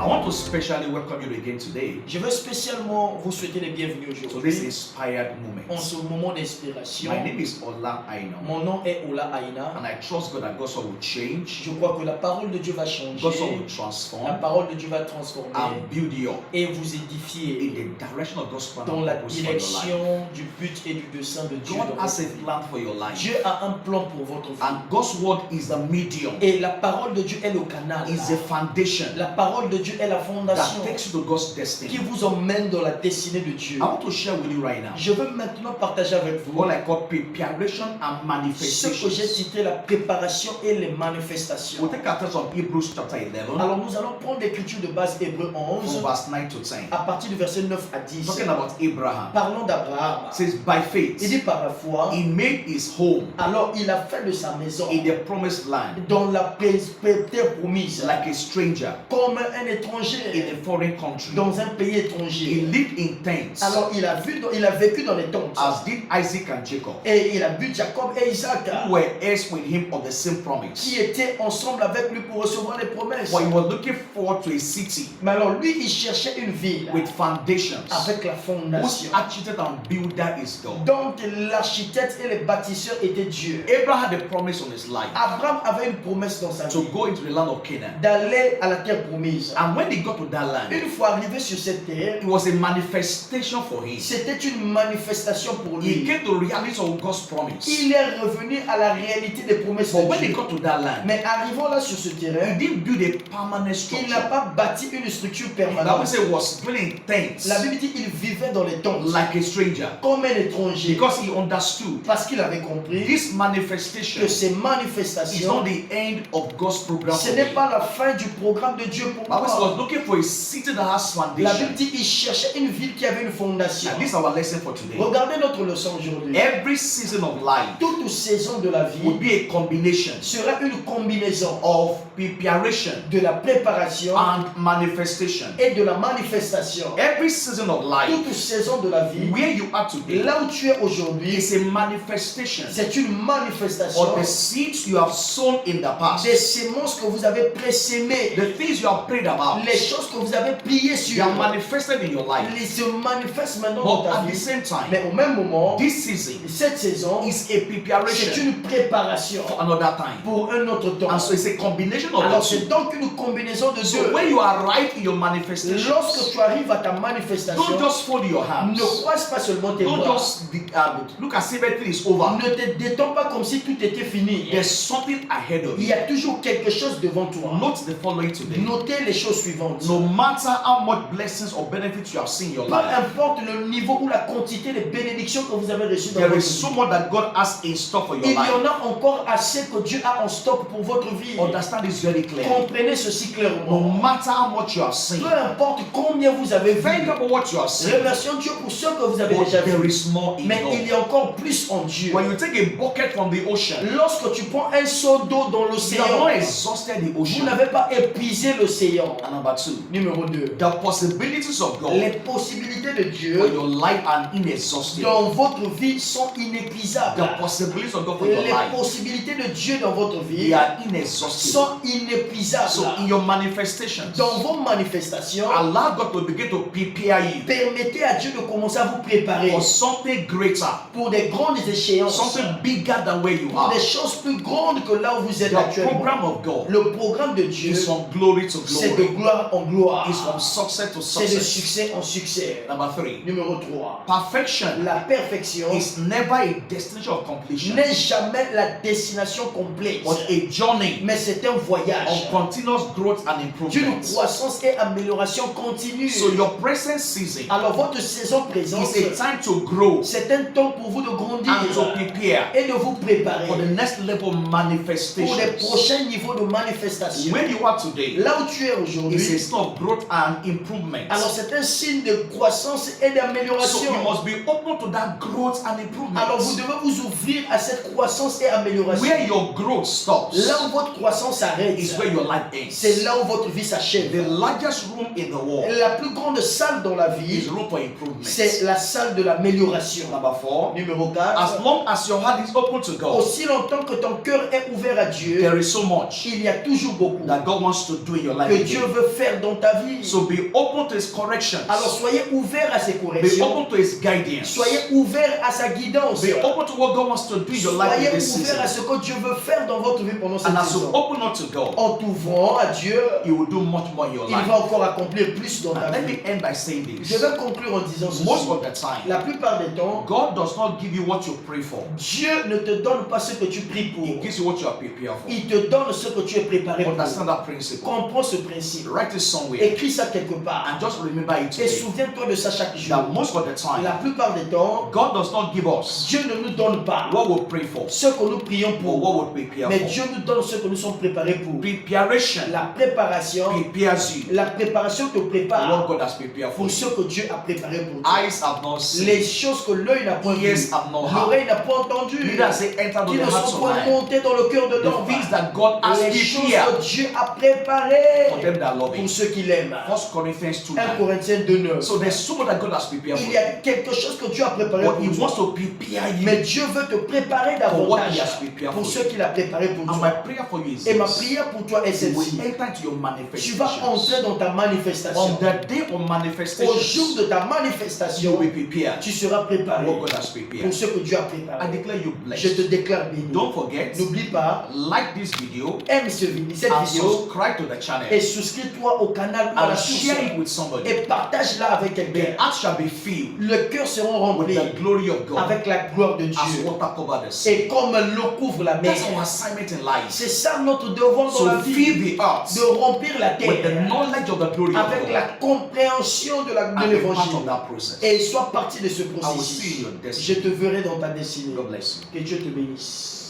I want to specially welcome you again today Je veux spécialement vous souhaiter les bienvenus to this aujourd'hui inspired en moment. ce moment d'inspiration. My name is Ola Aina, Mon nom est Ola Aina. and I trust God that God's word will change, Je crois que la parole de Dieu va changer. God's word will La transform, parole de Dieu va transformer and build you up et vous édifier in the direction of God's plan dans and la purpose for your life. direction du but et du dessein de Dieu. God dans has a votre vie. plan for your life, Dieu a un plan pour votre vie. and God's word is the medium, Et la parole de Dieu est le canal. is the foundation La parole de Dieu est la that fondation takes you to God's qui destiny. vous emmène dans la destinée de Dieu. I want to share with you right now Je veux maintenant partager avec vous what I call preparation and ce que j'ai manifestation. titré la préparation et les manifestations. We'll take our text from Hebrews chapter 11, Alors nous allons prendre l'écriture de base Hébreux from 11 verse 9 to 10. à partir du verset 9 à 10. Talking about Abraham. Parlons d'Abraham. It says, by Il faith, dit par la foi, he made his home alors il a fait de sa maison in the promised land dans la terre promise, like a stranger comme un in étranger a foreign country. dans un pays He étranger. lived in tents, Alors il a vécu dans les tentes. as did Isaac and Jacob, Et il a vu Jacob et Isaac who were heirs with him of the same promise. qui étaient ensemble avec lui pour recevoir les promesses. For he was looking forward to a city Mais alors lui, il cherchait une ville with foundations, avec la whose fondation, architect and builder is God. dont l'architecte et les bâtisseurs étaient Dieu. Abraham had a promise on his life Abraham avait une promesse dans sa to vie go into the land of Canaan. d'aller à la terre promise. And when he got to that land, Une fois arrivé sur cette terre, it was a manifestation for him. c'était une manifestation pour He lui. came to the reality of God's promise. Il est revenu à la réalité des promesses But de when he Dieu. got to that land, Mais arrivant là sur ce he terrain, didn't build a permanent il n'a structure. pas bâti une structure The Bible permanente. says he was dwelling in tents La Bible dit qu'il vivait dans les tentes like a stranger comme un étranger because he understood parce qu'il avait compris this manifestation que ces is manifestations, not the end of God's program ce for n'est him. pas la fin du programme de Dieu pour Bible says he moi. was looking for a city that has La Bible foundation. dit qu'il cherchait une ville qui avait une fondation. And this is our lesson for today. Regardez notre leçon aujourd'hui. Every season of life Toute saison de la would vie be a combination sera une combinaison of preparation de la préparation and manifestation. et de la manifestation. Every season of life, Toute saison de la vie, where you are today, là où tu es aujourd'hui, is a manifestation c'est une manifestation of the seeds you have sown in the past, des semences que vous avez présémées, the things you have prayed about. les choses que vous avez priées They sur. are manifested in your life. Ils se manifestent maintenant dans But ta at the vie. same time, Mais au même moment, this season cette saison, is a c'est preparation une préparation for another time. pour un autre temps. And so it's a combination of Alors the c'est two. donc une combinaison de So deux. when you arrive in your manifestation, Lorsque tu arrives à ta manifestation, don't just fold your hands. ne croise pas seulement tes Don't bras. just look as if everything is over. Ne te détends pas comme si tout était fini. There's something ahead of Il you. y a toujours quelque chose devant toi. Note the following today. Notez les choses suivantes. No matter how much blessings or benefits you have seen in your Peu life, importe le niveau ou la quantité de bénédictions que vous avez reçues dans there votre is so vie, much that God has in store for your il y life. en a encore assez que Dieu a en stock pour votre vie. Understand this very clearly. Comprenez ceci No clairement. matter how much you have seen, Peu importe combien vous avez thank vu, God for what you have seen. remercions Dieu pour ce que vous avez But déjà there vu. is more in Mais il God. y a encore plus en Dieu. When you take a bucket from the ocean, Lorsque tu prends un seau d'eau dans you have l'océan, not exhausted the vous ocean. n'avez pas épuisé l'océan. And number two, Numéro 2. the possibilities of God Les possibilités de for Dieu your life are inexhaustible. dans votre vie sont inépuisables. The possibilities of God for your Les life, possibilités de Dieu dans votre they vie are inexhaustible. sont inépuisables. So in your manifestations, Dans vos manifestations, allow God to begin to prepare you permettez à Dieu de commencer à vous préparer for something greater, pour des grandes échéances, something bigger than where you pour are. des choses plus grandes que là où vous êtes The actuellement. program of God Le programme de Dieu, is from glory to c'est de glory. gloire en gloire. It's from success to C'est de success. succès en succès. Number three, Numéro 3. perfection La perfection is never a destination of completion, n'est jamais la destination complète, but a journey mais c'est un voyage of continuous growth and d'une improvement. croissance et amélioration continue. So your present season Alors votre saison présente, is a time to grow c'est un temps pour vous de grandir and to prepare et de vous préparer for the next level pour les manifestations. prochains niveaux de manifestation. Where you are today Là où tu es is a aujourd'hui, sign of growth and improvement. alors c'est un signe de croissance et So d'amélioration. you must be open to that growth and Alors vous improvement. devez vous ouvrir à cette croissance et amélioration. Where your growth stops Là où votre croissance s'arrête, is where your life c'est ends. là où votre vie s'achève. The largest room in the world La plus grande salle dans la is vie, room for improvement. c'est la salle de l'amélioration. Number four, Numéro as 4. long as your heart is open to God, Aussi longtemps que ton cœur est ouvert à Dieu, there is so much il y a toujours beaucoup that God wants to do in your life que Dieu again. veut faire dans ta vie. So be open to His corrections. Alors soyez ouverts à ses Be corrections. open to His guidance. Soyez ouverts à sa guidance. Be open to what God wants to do in your life Soyez in this ouverts à season. ce que Dieu veut faire dans votre vie pendant cette And as you saison. open up to God, En t'ouvrant à Dieu, He will do much more in your il life. va encore accomplir plus dans ta And let vie. me end by saying Je this. vais conclure en disant ceci. Most of the time, La plupart des temps, God does not give you what you pray for. Dieu ne te donne pas ce que tu pries pour. He gives you what you are prepared for. Il te donne ce que tu es préparé pour. Understand that principle. Comprends ce principe. Write it somewhere Écris ça quelque part. and just remember it Et today. souviens-toi de ça chaque jour. That most of the time, La plupart des temps, God does not give us Dieu ne nous donne pas what we pray for ce que nous prions or pour. what we prepare Mais for. Dieu nous donne ce que nous sommes préparés pour. Preparation La préparation, prepares you la préparation te for what prépare God has prepared for pour you. ce que Dieu a préparé pour toi. Eyes have not seen, Les choses que l'œil n'a point vues, ears have not heard, l'oreille n'a pas entendu, neither has it entered qui into ne the hearts sont of point man. montées dans le cœur de The l'homme. things that God has Les choses prepared que Dieu a préparées for them that love pour Him. ceux qui l'aiment. 1 Corinthians 2:9. 1 Corinthiens 2:9. So there's so much that God has prepared for Il y you. a quelque chose que Dieu a préparé But He pour wants toi. to prepare you. Mais Dieu veut te préparer For what davantage He has prepared pour for ce you. qu'il a préparé pour And toi. my prayer for you is Et ma this. prière pour toi est You celle-ci. will enter into your Tu vas manifestations. entrer dans ta On manifestation. the day of Au jour manifestations, de ta you manifestation, will be prepared tu seras for préparé what God has pour prepared. ce que Dieu a I préparé. declare you Je te blessed. déclare béni. Don't forget, N'oublie pas, like this video aime cette and vidéo subscribe to the et channel souscris-toi au canal ou à la and source share it with somebody. et partage-la avec quelqu'un. The heart shall be filled Le cœur sera with rempli the glory of God avec la gloire de as Dieu. water cover the sea. Et comme l'eau couvre la mer, That's our assignment in life. c'est ça notre devoir dans So la vie, fill the earth de remplir la with the terre knowledge of the glory of avec la God compréhension de and be part l'évangile. of that process. Et sois partie de ce I will see processus. your Je destiny. te verrai dans ta destinée. God bless you. Que Dieu te bénisse.